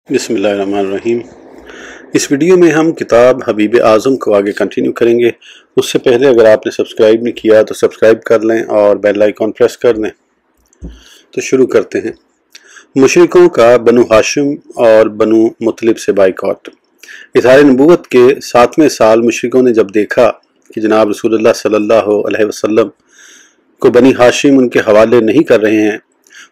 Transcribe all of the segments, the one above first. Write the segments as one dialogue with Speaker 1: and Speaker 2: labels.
Speaker 1: बिस्मिल्लाहिर्रहमानिर्रहीम। इस वीडियो में हम किताब हबीब आज़म को आगे कंटिन्यू करेंगे। उससे पहले अगर आपने सब्सक्राइब नहीं किया तो सब्सक्राइब कर लें और बेल आइकॉन प्रेस कर लें। तो शुरू करते हैं। मुशरिकों का बनु हाशिम और बनु मुतलिब से बाइकॉट। इज़हार नबूवत के 7वें साल मुशरिकों ने जब देखा कि जनाब रसूलुल्लाह सल्लल्लाहु अलैहि वसल्लम को बनी हाशिम उनके हवाले नहीं कर रहे हैं,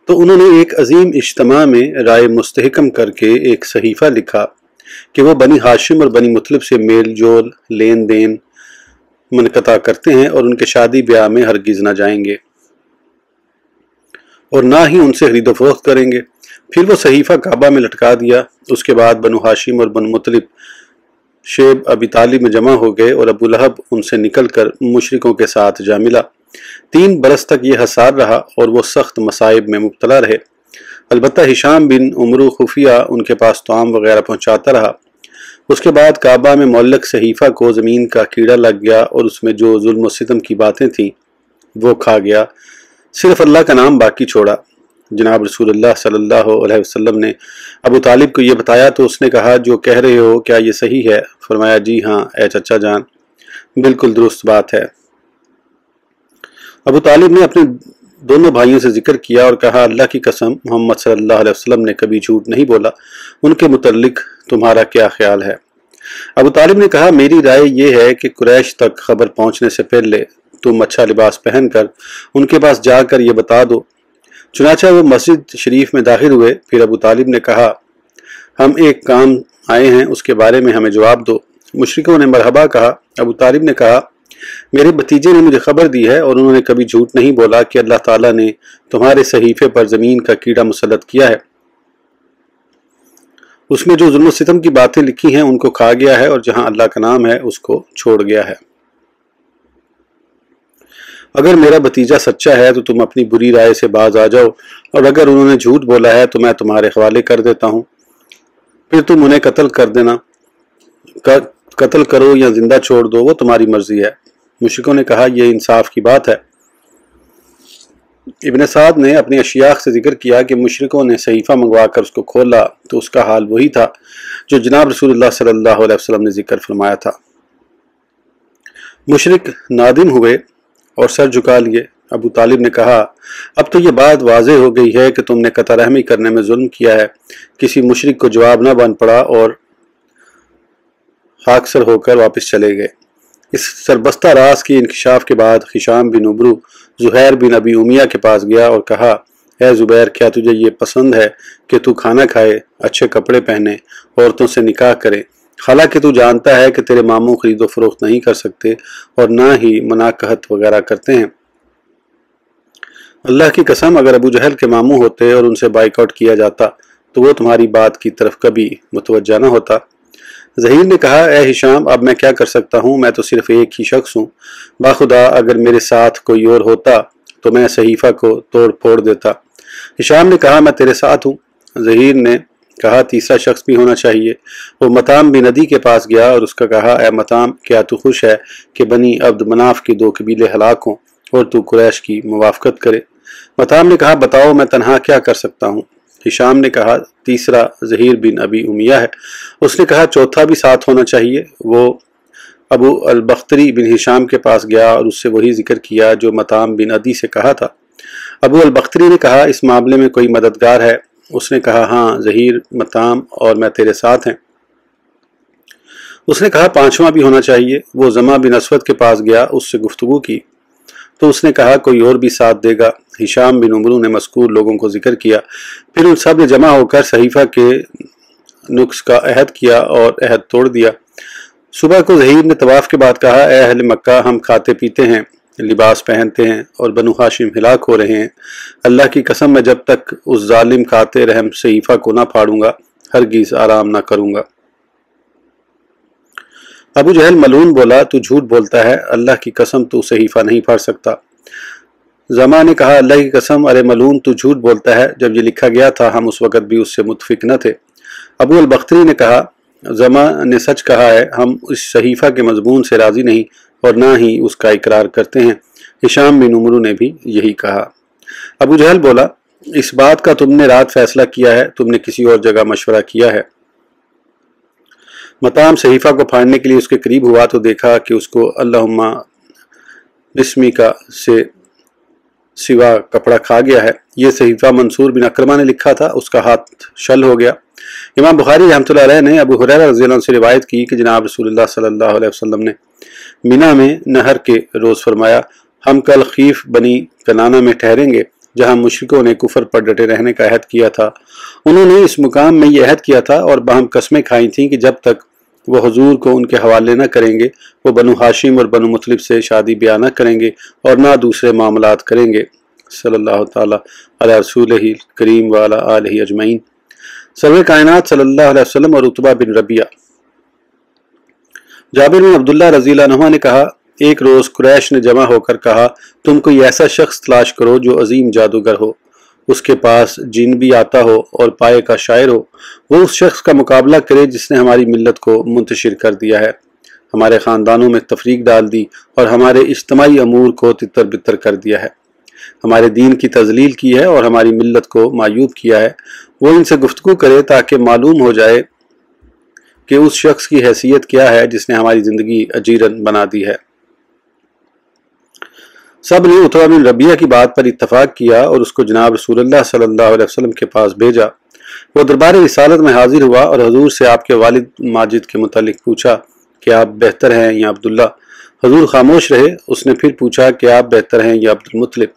Speaker 1: तो उन्होंने एक अजीम इज्तिमा में राय मुस्तहकम करके एक सहीफ़ा लिखा कि वो बनी हाशिम और बनी मुतलिब से मेल जोल लेन देन मनक़ता करते हैं और उनके शादी ब्याह में हरगिज़ ना जाएंगे और ना ही उनसे खरीदो फरोख्त करेंगे। फिर वो सहीफ़ा काबा में लटका दिया। उसके बाद बनु हाशिम और बनु मुतलिब शेब अबी तालिब में जमा हो गए और अबू लहब उनसे निकल कर मुशरिकों के साथ जा मिला। 3 बरस तक ये हसार रहा और वो सख्त मसाइब में मुब्तला रहे। अलबत्ता हिशाम बिन उमरू खुफिया उनके पास तआम वगैरह पहुँचाता रहा। उसके बाद काबा में मुअल्लक सहीफ़ा को ज़मीन का कीड़ा लग गया और उसमें जो जुल्म व सितम की बातें थीं वो खा गया। सिर्फ अल्लाह का नाम बाकी छोड़ा। जनाब रसूलुल्लाह सल्लल्लाहु अलैहि वसल्लम ने अबू तालिब को ये बताया तो उसने कहा, जो कह रहे हो क्या ये सही है? फरमाया, जी हाँ ए चचा जान, बिल्कुल दुरुस्त बात है। अबू तालिब ने अपने दोनों भाइयों से जिक्र किया और कहा, अल्लाह की कसम मोहम्मद सल्लल्लाहु अलैहि वसल्लम ने कभी झूठ नहीं बोला। उनके मुतल्लिक तुम्हारा क्या ख्याल है? अबू तालिब ने कहा, मेरी राय ये है कि कुरैश तक खबर पहुंचने से पहले तुम अच्छा लिबास पहनकर उनके पास जाकर ये बता दो। चुनाचा वो मस्जिद शरीफ में दाखिल हुए। फिर अबू तालिब ने कहा, हम एक काम आए हैं, उसके बारे में हमें जवाब दो। मुशरिकों ने मरहबा कहा। अबू तालिब ने कहा, मेरे भतीजे ने मुझे खबर दी है और उन्होंने कभी झूठ नहीं बोला कि अल्लाह ताला ने तुम्हारे सहीफे पर ज़मीन का कीड़ा मुसल्लत किया है। उसमें जो जुल्म सितम की बातें लिखी हैं उनको खा गया है और जहां अल्लाह का नाम है उसको छोड़ गया है। अगर मेरा भतीजा सच्चा है तो तुम अपनी बुरी राय से बाज आ जाओ, और अगर उन्होंने झूठ बोला है तो मैं तुम्हारे हवाले कर देता हूँ। फिर तुम उन्हें कत्ल कर देना, कत्ल करो या जिंदा छोड़ दो, वो तुम्हारी मर्जी है। मुशरिकों ने कहा, यह इंसाफ की बात है। इब्न साद ने अपनी अशियाख से जिक्र किया कि मुशरिकों ने सहीफ़ा मंगवा कर उसको खोला तो उसका हाल वही था जो जनाब रसूलुल्लाह सल्लल्लाहु अलैहि वसल्लम ने जिक्र फरमाया था। मुशरिक नादिम हुए और सर झुका लिए। अबू तालिब ने कहा, अब तो ये बात वाज़ेह हो गई है कि तुमने कतई रहमी करने में जुल्म किया है। किसी मुशरिक को जवाब न बन पड़ा और खाकसर होकर वापस चले गए। इस सरबस्ता राज के इंकशाफ के बाद हिशाम बिन उमरू ज़ुहैर बिन अबी उमिया के पास गया और कहा, ए ज़ुबैर, क्या तुझे ये पसंद है कि तू खाना खाए, अच्छे कपड़े पहने, औरतों से निकाह करे, हालांकि तू जानता है कि तेरे मामू खरीदो फरोख्त नहीं कर सकते और ना ही मनाकहत वगैरह करते हैं। अल्लाह की कसम, अगर अबू जहल के मामू होते और उनसे बाइकआउट किया जाता तो वो तुम्हारी बात की तरफ कभी मुतवज्जा न होता। ज़हीर ने कहा, ए हिशाम, अब मैं क्या कर सकता हूँ? मैं तो सिर्फ एक ही शख्स हूँ। बाखुदा अगर मेरे साथ कोई और होता तो मैं सहीफ़ा को तोड़ फोड़ देता। हिशाम ने कहा, मैं तेरे साथ हूँ। ज़हीर ने कहा, तीसरा शख्स भी होना चाहिए। वो मताम बिन नदी के पास गया और उसका कहा, ए मताम, क्या तू खुश है कि बनी अब्द मनाफ के 2 कबीले हलाक हों और तू कुरैश की मुवाफ़क़त करे? मताम ने कहा, बताओ मैं तन्हा क्या कर सकता हूँ? हिशाम ने कहा, तीसरा ज़हीर बिन अबी उमिया है। उसने कहा, चौथा भी साथ होना चाहिए। वो अबू अल बख्तरी बिन हिशाम के पास गया और उससे वही जिक्र किया जो मताम बिन अदी से कहा था। अबू अल बख्तरी ने कहा, इस मामले में कोई मददगार है? उसने कहा, हाँ, ज़हीर, मताम और मैं तेरे साथ हैं। उसने कहा, 5वां भी होना चाहिए। वो जमा बिन असवद के पास गया, उससे गुफ्तगू की तो उसने कहा, कोई और भी साथ देगा। हिशाम बिन उमरू ने मज़कूर लोगों को जिक्र किया। फिर उन सब ने जमा होकर सहीफ़ा के नुक्स का अहद किया और अहद तोड़ दिया। सुबह को ज़हीर ने तवाफ़ के बाद कहा, ए अहले मक्का, हम खाते पीते हैं, लिबास पहनते हैं और बनु हाशिम हिलाक हो रहे हैं। अल्लाह की कसम, मैं जब तक उस जालिम खाते रहम सहीफ़ा को ना फाड़ूंगा हरगिज़ आराम ना करूंगा। अबू जहल मलून बोला, तू झूठ बोलता है, अल्लाह की कसम तू सहीफ़ा नहीं फाड़ सकता। जमा ने कहा, अल्लाह की कसम, अरे मलून, तू झूठ बोलता है, जब ये लिखा गया था हम उस वक़्त भी उससे मुतफिक न थे। अबू अल बख्तरी ने कहा, जमा ने सच कहा है, हम इस सहीफ़ा के मज़मून से राज़ी नहीं और ना ही उसका इकरार करते हैं। हिशाम बिन उमरू ने भी यही कहा। अबू जहल बोला, اس بات کا تم نے رات فیصلہ کیا ہے، تم نے کسی اور جگہ مشورہ کیا ہے؟ مطعم صحیفہ کو پھاڑنے کے لیے اس کے قریب ہوا تو دیکھا کہ اس کو اللہم بسمی کا سے سوا کپڑا کھا گیا ہے۔ یہ صحیفہ منصور بن اکرمہ نے لکھا تھا، اس کا ہاتھ شل ہو گیا۔ امام بخاری رحمۃ اللہ علیہ نے ابو ہریرہ رضی اللہ عنہ سے روایت کی کہ جناب رسول اللہ صلی اللہ علیہ وسلم نے مینا میں نہر کے روز فرمایا، ہم کل خیف بنی کنانہ میں ٹھہریں گے جہاں مشرکوں نے کفر پر ڈٹے رہنے کا عہد کیا تھا۔ انہوں نے اس مقام میں یہ عہد کیا تھا اور باہم قسمیں کھائی تھیں کہ جب تک وہ حضور کو ان کے حوالے نہ کریں گے وہ بنو ہاشم اور بنو مطلب سے شادی بیاہ نہ کریں گے اور نہ دوسرے معاملات کریں گے۔ صلی اللہ تعالی علی رسولہ کریم وعلی آلہ اجمعین۔ سرور کائنات صلی اللہ علیہ وسلم اور عتبہ بن ربیعہ۔ جابر بن عبداللہ رضی اللہ عنہ نے کہا، ایک روز قریش نے جمع ہو کر کہا، تم کوئی ایسا شخص تلاش کرو جو عظیم جادوگر ہو، اس کے پاس جن بھی آتا ہو اور پائے کا شاعر ہو، وہ اس شخص کا مقابلہ کرے جس نے ہماری ملت کو منتشر کر دیا ہے، ہمارے خاندانوں میں تفریق ڈال دی اور ہمارے اجتماعی امور کو تتر بتر کر دیا ہے، ہمارے دین کی تذلیل کی ہے اور ہماری ملت کو معیوب کیا ہے۔ وہ ان سے گفتگو کرے تاکہ معلوم ہو جائے کہ اس شخص کی حیثیت کیا ہے جس نے ہماری زندگی اجیرن بنا دی ہے۔ سب نے عتبہ بن ربیعہ کی بات پر اتفاق کیا اور اس کو جناب رسول اللہ صلی اللہ علیہ وسلم کے پاس بھیجا۔ وہ دربار رسالت میں حاضر ہوا اور حضور سے آپ کے والد ماجد کے متعلق پوچھا کہ آپ بہتر ہیں یا عبداللہ؟ حضور خاموش رہے۔ اس نے پھر پوچھا کہ آپ بہتر ہیں یا عبدالمطلب؟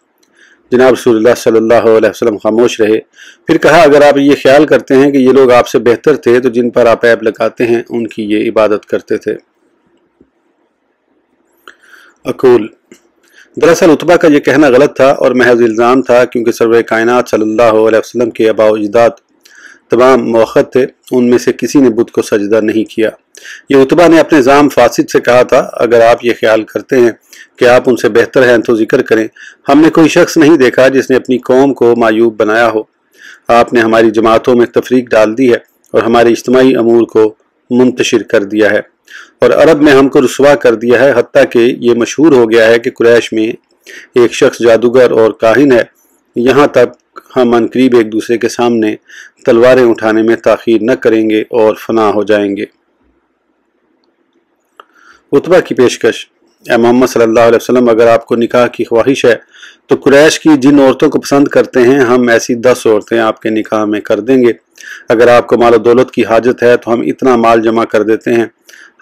Speaker 1: جناب رسول اللہ صلی اللہ علیہ وسلم خاموش رہے۔ پھر کہا، اگر آپ یہ خیال کرتے ہیں کہ یہ لوگ آپ سے بہتر تھے تو جن پر آپ عیب لگاتے ہیں ان کی یہ عبادت کرتے تھے۔ اقول، دراصل عتبہ کا یہ کہنا غلط تھا اور محض الزام تھا، کیونکہ سرور کائنات صلی اللہ علیہ وسلم کے آباء و اجداد تمام موخد تھے، ان میں سے کسی نے بت کو سجدہ نہیں کیا۔ یہ عتبہ نے اپنے زعم فاسد سے کہا تھا، اگر آپ یہ خیال کرتے ہیں کہ آپ ان سے بہتر ہیں تو ذکر کریں، ہم نے کوئی شخص نہیں دیکھا جس نے اپنی قوم کو معیوب بنایا ہو۔ آپ نے ہماری جماعتوں میں تفریق ڈال دی ہے اور ہمارے اجتماعی امور کو منتشر کر دیا ہے اور عرب میں ہم کو رسوا کر دیا ہے، حتیٰ کہ یہ مشہور ہو گیا ہے کہ قریش میں ایک شخص جادوگر اور کاہن ہے۔ یہاں تک ہم عنقریب ایک دوسرے کے سامنے تلواریں اٹھانے میں تاخیر نہ کریں گے اور فنا ہو جائیں گے۔ عتبہ کی پیشکش، اے محمد صلی اللہ علیہ وسلم، اگر آپ کو نکاح کی خواہش ہے تو قریش کی جن عورتوں کو پسند کرتے ہیں ہم ایسی 10 عورتیں آپ کے نکاح میں کر دیں گے۔ اگر آپ کو مال و دولت کی حاجت ہے تو ہم اتنا مال جمع کر دیتے ہیں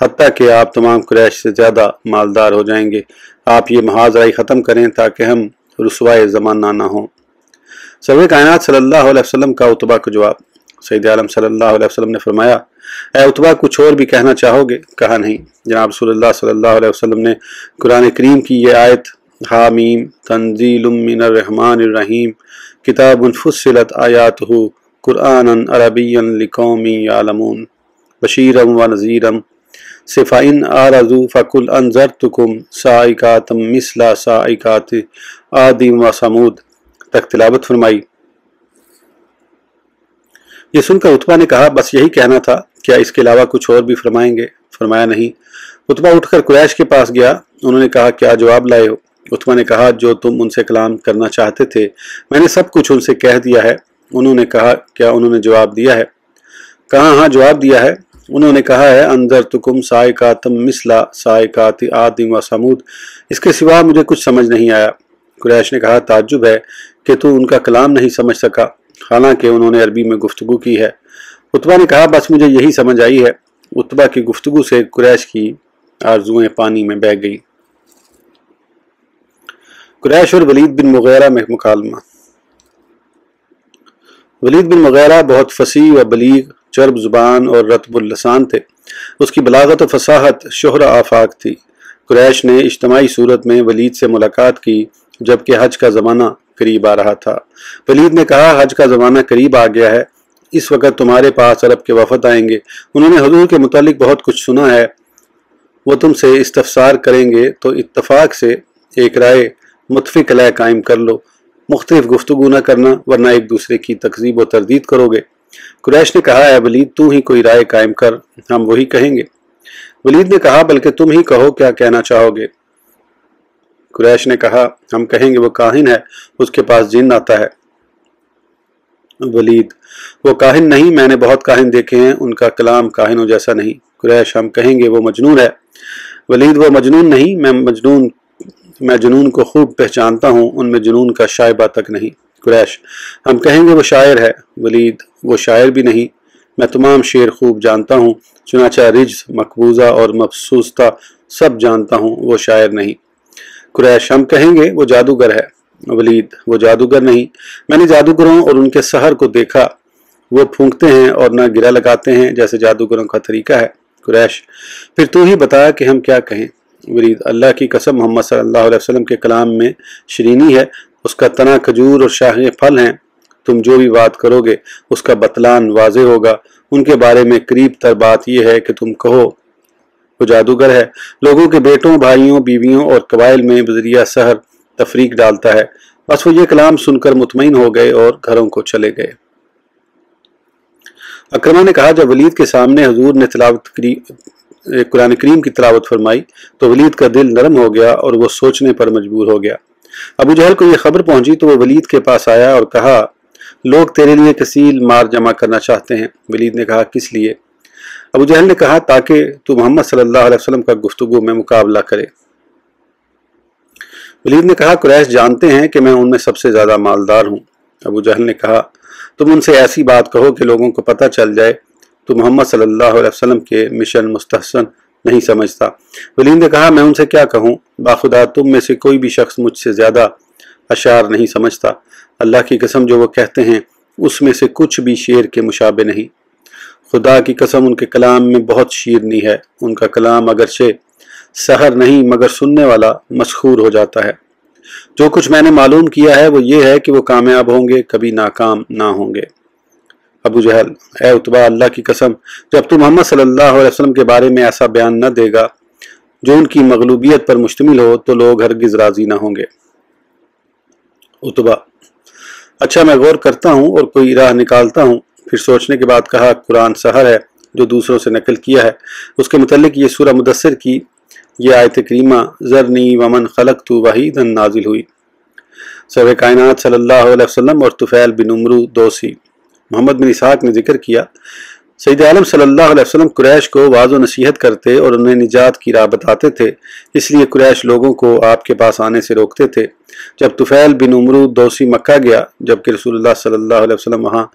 Speaker 1: حتیٰ کہ آپ تمام قریش سے زیادہ مالدار ہو جائیں گے۔ آپ یہ محاذ رائی ختم کریں تاکہ ہم رسوائے زمانہ نہ ہوں۔ سرور کائنات صلی اللہ علیہ وسلم کا عتبہ کو جواب۔ سید عالم صلی اللہ علیہ وسلم نے فرمایا، اے عتبہ، کچھ اور بھی کہنا چاہو گے؟ کہا نہیں۔ جناب رسول اللہ صلی اللہ علیہ وسلم نے قرآن کریم کی یہ آیت حامیم تنزیل من الرحمن الرحیم کتاب فصلت آیاتہ قرآنا عربیا لقوم یعلمون بشیرا ونذیرا سے فَإِنْ أَعْرَضُوا فَقُلْ أَنذَرْتُكُمْ صَاعِقَةً مِثْلَ صَاعِقَةِ عَادٍ وَثَمُودَ تک تلاوت فرمائی۔ یہ سن کر عتبہ نے کہا، بس یہی کہنا تھا، کیا اس کے علاوہ کچھ اور بھی فرمائیں گے؟ فرمایا نہیں۔ عتبہ اٹھ کر قریش کے پاس گیا۔ انہوں نے کہا، کیا جواب لائے ہو؟ عتبہ نے کہا، جو تم ان سے کلام کرنا چاہتے تھے میں نے سب کچھ ان سے کہہ دیا ہے۔ انہوں نے کہا، کیا انہوں نے جواب دیا ہے؟ کہا، ہاں جواب دیا ہے۔ انہوں نے کہا ہے، انذرتکم صاعقۃ مثل صاعقۃ عاد و ثمود، اس کے سوا مجھے کچھ سمجھ نہیں آیا۔ قریش نے کہا، تعجب ہے کہ تو ان کا کلام نہیں سمجھ سکا، حالانکہ انہوں نے عربی میں گفتگو کی ہے۔ عتبہ نے کہا، بس مجھے یہی سمجھ آئی ہے۔ عتبہ کی گفتگو سے قریش کی آرزوئیں پانی میں بہہ گئی۔ قریش اور ولید بن مغیرہ میں مکالمہ۔ ولید بن مغیرہ بہت فصیح و بلیغ، چرب زبان اور رطب اللسان تھے۔ اس کی بلاغت و فصاحت شہر آفاق تھی۔ قریش نے اجتماعی صورت میں ولید سے ملاقات کی جبکہ حج کا زمانہ قریب آ رہا تھا۔ ولید نے کہا، حج کا زمانہ قریب آ گیا ہے، اس وقت تمہارے پاس عرب کے وفد آئیں گے، انہوں نے حضور کے متعلق بہت کچھ سنا ہے، وہ تم سے استفسار کریں گے تو اتفاق سے ایک رائے متفق علیہ قائم کر لو، مختلف گفتگو نہ کرنا ورنہ ایک دوسرے کی تکذیب و تردید کرو گے۔ قریش نے کہا، اے ولید، تو ہی کوئی رائے قائم کر، ہم وہی کہیں گے۔ ولید نے کہا، بلکہ تم ہی کہو کیا کہنا چاہو گے۔ قریش نے کہا، ہم کہیں گے وہ کاہن ہے، اس کے پاس جن آتا ہے۔ वलीद, वो काहिन नहीं, मैंने बहुत काहिन देखे हैं, उनका कलाम काहिनों जैसा नहीं। कुरैश, हम कहेंगे वो मजनून है। वलीद, वो मजनून नहीं, मैं जुनून को खूब पहचानता हूँ, उनमें जुनून का शायबा तक नहीं। कुरैश, हम कहेंगे वो शायर है। वलीद, वो शायर भी नहीं, मैं तमाम शेर खूब जानता हूँ, चुनाचा रिज, मकबूजा और मफसूसता सब जानता हूँ, वो शायर नहीं। कुरैश, हम कहेंगे वो जादूगर है। वलीद, वो जादूगर नहीं, मैंने जादूगरों और उनके सहर को देखा, वो फूंकते हैं और न गिरा लगाते हैं जैसे जादूगरों का तरीका है। कुरैश, फिर तू ही बता कि हम क्या कहें। वलीद, अल्लाह की कसम, मोहम्मद सल्लल्लाहु अलैहि वसल्लम के कलाम में शीरीनी है, उसका तना खजूर और शाखें फल हैं। तुम जो भी बात करोगे उसका बतलान वाज़े होगा। उनके बारे में करीब तर बात यह है कि तुम कहो वो जादूगर है, लोगों के बेटों, भाइयों, बीवियों और कबाइल में बजरिया सहर तफरीक डालता है। बस वो ये कलाम सुनकर मुतमईन हो गए और घरों को चले गए। अकरमा ने कहा, जब वलीद के सामने हुजूर ने कुरान करीम की तिलावत फरमाई तो वलीद का दिल नरम हो गया और वो सोचने पर मजबूर हो गया। अबू जहल को यह खबर पहुंची तो वो वलीद के पास आया और कहा, लोग तेरे लिए कसील मार जमा करना चाहते हैं। वलीद ने कहा, किस लिए? अबू जहल ने कहा, ताकि तू मोहम्मद सल्लल्लाहु अलैहि वसल्लम का गुफ्तगू में मुकाबला करे। वलीद ने कहा, कुरैश जानते हैं कि मैं उनमें सबसे ज्यादा मालदार हूँ। अबू जहल ने कहा, तुम उनसे ऐसी बात कहो कि लोगों को पता चल जाए तो मोहम्मद सल्लल्लाहु अलैहि वसल्लम के मिशन मुस्तहसन नहीं समझता। वलीद ने कहा, मैं उनसे क्या कहूँ, बाखुदा तुम में से कोई भी शख्स मुझसे ज्यादा अशार नहीं समझता। अल्लाह की कसम, जो वो कहते हैं उसमें से कुछ भी शेर के मुशाबे नहीं। खुदा की कसम, उनके कलाम में बहुत शीरनी है। उनका कलाम अगरचे सहर नहीं मगर सुनने वाला मशहूर हो जाता है। जो कुछ मैंने मालूम किया है वो ये है कि वो कामयाब होंगे, कभी नाकाम ना होंगे। अबू जहल, ए उतबा, अल्लाह की कसम, जब तू मोहम्मद सल्लल्लाहु अलैहि वसल्लम के बारे में ऐसा बयान न देगा जो उनकी मगलूबियत पर मुश्तमिल हो तो लोग हरगिज राजी ना होंगे। उतबा, अच्छा, मैं गौर करता हूँ और कोई राह निकालता हूँ। फिर सोचने के बाद कहा, कुरान सहर है जो दूसरों से नकल किया है। उसके मुतल्लिक ये सूरह मुदस्सिर की ये आयत करीमा ज़रनी वमन खलक़तु वहीदन नाजिल हुई। सर्व कायनात सल्लल्लाहु अलैहि वसल्लम और तुफैल बिन उमरू दोसी। मोहम्मद बिन इसहाक ने जिक्र किया, सैयद आलम सल्लल्लाहु अलैहि वसल्लम कुरैश को वाज़ो नसीहत करते और उन्हें निजात की राह बताते थे, इसलिए कुरैश लोगों को आपके पास आने से रोकते थे। जब तुफैल बिन उमरू दोसी मक्का गया, जबकि रसूलुल्लाह सल्लल्लाहु अलैहि वसल्लम वहाँ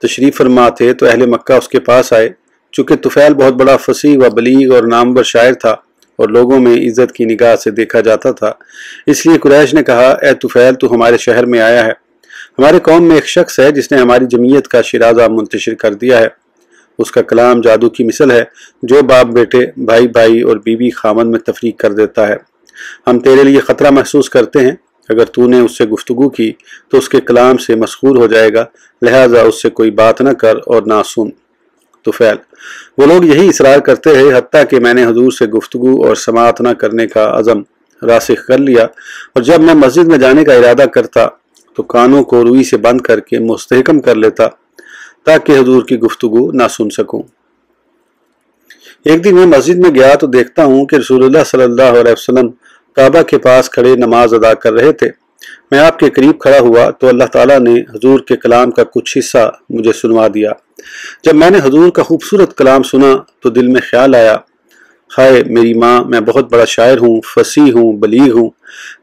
Speaker 1: तशरीफ फरमा थे, तो अहले मक्का उसके पास आए। चूँकि तुफैल बहुत बड़ा फसीह व बलीग और नामवर शायर था और लोगों में इज्जत की निगाह से देखा जाता था, इसलिए कुरैश ने कहा, ए तुफैल, तू हमारे शहर में आया है। हमारे कौम में एक शख्स है जिसने हमारी जमीयत का शिराजा मुंतशिर कर दिया है। उसका कलाम जादू की मिसल है, जो बाप बेटे, भाई भाई और बीवी खामन में तफरीक कर देता है। हम तेरे लिए खतरा महसूस करते हैं, अगर तूने उससे गुफ्तगू की तो उसके कलाम से मशहूर हो जाएगा, लिहाजा उससे कोई बात न कर और ना सुन। तुफैल, वो लोग यही इसरार करते हैं, हत्ता कि मैंने हुजूर से गुफ्तगू और समात न करने का अज़म रासिख कर लिया, और जब मैं मस्जिद में जाने का इरादा करता तो कानों को रुई से बंद करके मुस्तहकम कर लेता ताकि हुजूर की गुफ्तगू ना सुन सकूं। एक दिन मैं मस्जिद में गया तो देखता हूँ कि रसूलुल्लाह सल्लल्लाहु अलैहि वसल्लम काबा के पास खड़े नमाज अदा कर रहे थे। मैं आपके करीब खड़ा हुआ तो अल्लाह ताला ने हुजूर के कलाम का कुछ हिस्सा मुझे सुनवा दिया। जब मैंने हुजूर का खूबसूरत कलाम सुना तो दिल में ख्याल आया, हाय मेरी माँ, मैं बहुत बड़ा शायर हूँ, फसीह हूँ, बलीग हूँ।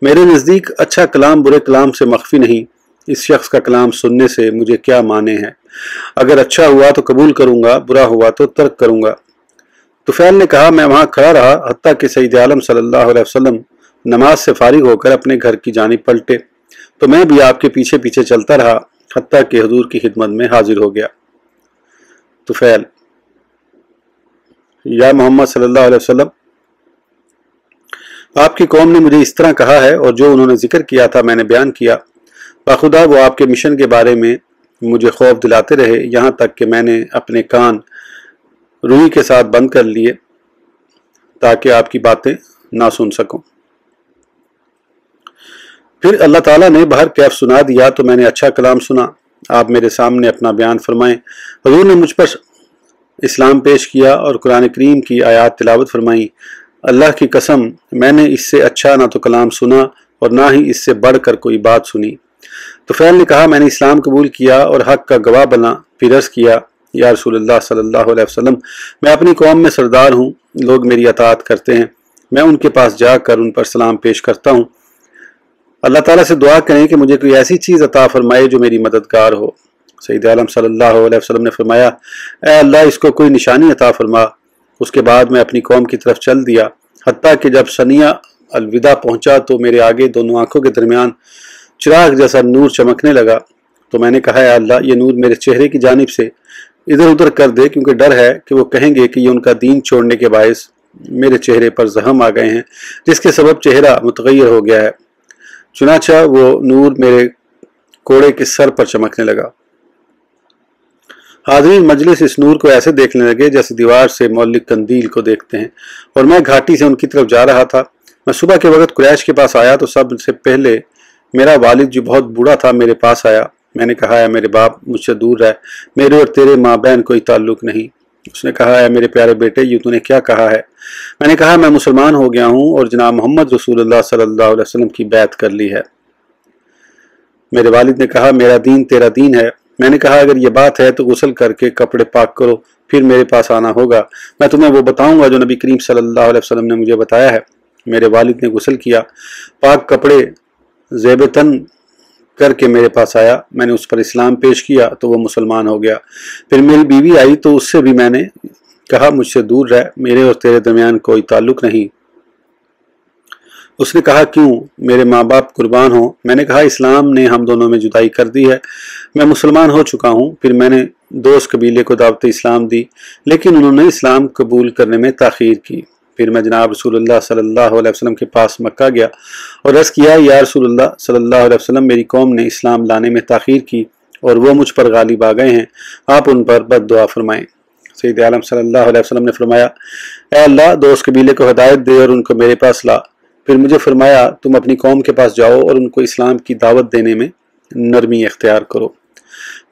Speaker 1: मेरे नज़दीक अच्छा कलाम बुरे कलाम से मख्फी नहीं। इस शख्स का कलाम सुनने से मुझे क्या माने हैं? अगर अच्छा हुआ तो कबूल करूँगा, बुरा हुआ तो तर्क करूँगा। तुफैल ने कहा, मैं वहाँ खड़ा रहा हत्ता कि सैयद आलम सल्लल्लाहु अलैहि वसल्लम नमाज से फारिग होकर अपने घर की जानिब पलटे, तो मैं भी आपके पीछे पीछे चलता रहा हत्ता कि हुजूर की खिदमत में हाजिर हो गया। तुफैल, या मोहम्मद सल्लल्लाहु अलैहि वसल्लम, आपकी कौम ने मुझे इस तरह कहा है और जो उन्होंने जिक्र किया था मैंने बयान किया। बाखुदा वो आपके मिशन के बारे में मुझे खौफ दिलाते रहे, यहाँ तक कि मैंने अपने कान रुई के साथ बंद कर लिए ताकि आपकी बातें ना सुन सकूं। फिर अल्लाह ताला ने बहर कैफ सुना दिया तो मैंने अच्छा कलाम सुना। आप मेरे सामने अपना बयान फरमाएं। हुजूर ने मुझ पर इस्लाम पेश किया और कुरान करीम की आयात तिलावत फरमाई। अल्लाह की कसम, मैंने इससे अच्छा ना तो कलाम सुना और ना ही इससे बढ़कर कोई बात सुनी। तुफैल ने कहा, मैंने इस्लाम कबूल किया और हक का गवाह बना। फिर अर्ज़ किया, या रसूलुल्लाह सल्लल्लाहु अलैहि वसल्लम, मैं अपनी कौम में सरदार हूँ, लोग मेरी अताअत करते हैं, मैं उनके पास जाकर उन पर सलाम पेश करता हूँ। अल्लाह ताला से दुआ करें कि मुझे कोई ऐसी चीज़ अता फरमाए जो मेरी मददगार हो। सैयद आलम सल्लल्लाहु अलैहि वसल्लम ने फरमाया, ऐ अल्लाह, इसको कोई निशानी अता फरमा। उसके बाद मैं अपनी कौम की तरफ चल दिया, हत्ता कि जब सनिया अलविदा पहुंचा तो मेरे आगे दोनों आंखों के दरमियान चिराग जैसा नूर चमकने लगा। तो मैंने कहा, ऐ अल्लाह, ये नूर मेरे चेहरे की जानिब से इधर उधर कर दे, क्योंकि डर है कि वो कहेंगे कि ये उनका दीन छोड़ने के बायस मेरे चेहरे पर जख्म आ गए हैं, जिसके सबब चेहरा मुतगय्यर हो गया है। चुनाचा वो नूर मेरे कोड़े के सर पर चमकने लगा। हाज़रीन मजलिस इस नूर को ऐसे देखने लगे जैसे दीवार से मौलिक कंदील को देखते हैं, और मैं घाटी से उनकी तरफ जा रहा था। मैं सुबह के वक्त कुरैश के पास आया तो सबसे पहले मेरा वालिद, जो बहुत बूढ़ा था, मेरे पास आया। मैंने कहा, है मेरे बाप, मुझसे दूर रह, मेरे और तेरे माँ बहन कोई ताल्लुक नहीं। उसने कहा, है मेरे प्यारे बेटे, ये तूने क्या कहा है? मैंने कहा, मैं मुसलमान हो गया हूँ और जनाब मोहम्मद रसूलुल्लाह सल्लल्लाहु अलैहि वसल्लम की बैत कर ली है। मेरे वालिद ने कहा, मेरा दीन तेरा दीन है। मैंने कहा, अगर ये बात है तो गुस्ल करके कपड़े पाक करो, फिर मेरे पास आना होगा, मैं तुम्हें वो बताऊंगा जो नबी करीम सल्लल्लाहु अलैहि वसल्लम ने मुझे बताया है। मेरे वालिद ने गुस्ल किया, पाक कपड़े ज़ेबतन करके मेरे पास आया। मैंने उस पर इस्लाम पेश किया तो वो मुसलमान हो गया। फिर मेरी बीवी आई तो उससे भी मैंने कहा, मुझसे दूर रह, मेरे और तेरे दरमियान कोई ताल्लुक नहीं। उसने कहा, क्यों? मेरे माँ बाप कुर्बान हो। मैंने कहा, इस्लाम ने हम दोनों में जुदाई कर दी है, मैं मुसलमान हो चुका हूँ। फिर मैंने दोस्त कबीले को दावत इस्लाम दी, लेकिन उन्होंने इस्लाम कबूल करने में ताख़ीर की। फिर मैं जनाब रसूलुल्लाह सल्लल्लाहु अलैहि वसल्लम के पास मक्का गया और अर्ज़ किया, या रसूलुल्लाह सल्लल्लाहु अलैहि वसल्लम, मेरी कौम ने इस्लाम लाने में ताख़ीर की और वो मुझ पर गालिब आ गए हैं, आप उन पर बद्दुआ फरमाएं। सैयद आलम सल्लल्लाहु अलैहि वसल्लम ने फरमाया, ऐ अल्लाह, दोस्त कबीले को हिदायत दे और उनको मेरे पास ला। फिर मुझे फरमाया, तुम अपनी कौम के पास जाओ और उनको इस्लाम की दावत देने में नरमी इख्तियार करो।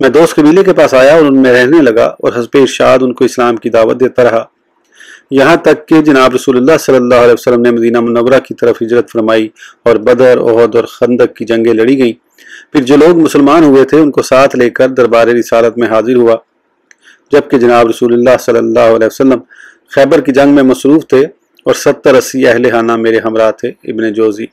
Speaker 1: मैं दोस्त कबीले के पास आया और उनमें रहने लगा और हस्ब इरशाद उनको इस्लाम की दावत देता रहा, यहाँ तक कि जनाब रसूलुल्लाह सल्लल्लाहु अलैहि वसल्लम ने मदीना मुनव्वरा की तरफ हिजरत फरमाई और बदर, ओहद और खंदक की जंगें लड़ी गईं। फिर जो लोग मुसलमान हुए थे उनको साथ लेकर दरबार रिसालत में हाजिर हुआ, जबकि जनाब रसूलुल्लाह सल्लल्लाहु अलैहि वसल्लम खैबर की जंग में मसरूफ़ थे और 70-80 अहले हाना मेरे हमरा थे। इब्न जोजी।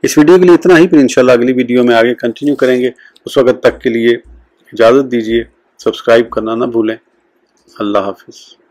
Speaker 1: इस वीडियो के लिए इतना ही, फिर इंशाल्लाह अगली वीडियो में आगे कंटिन्यू करेंगे। उस वक्त तक के लिए इजाज़त दीजिए, सब्सक्राइब करना ना भूलें। अल्लाह हाफिज़।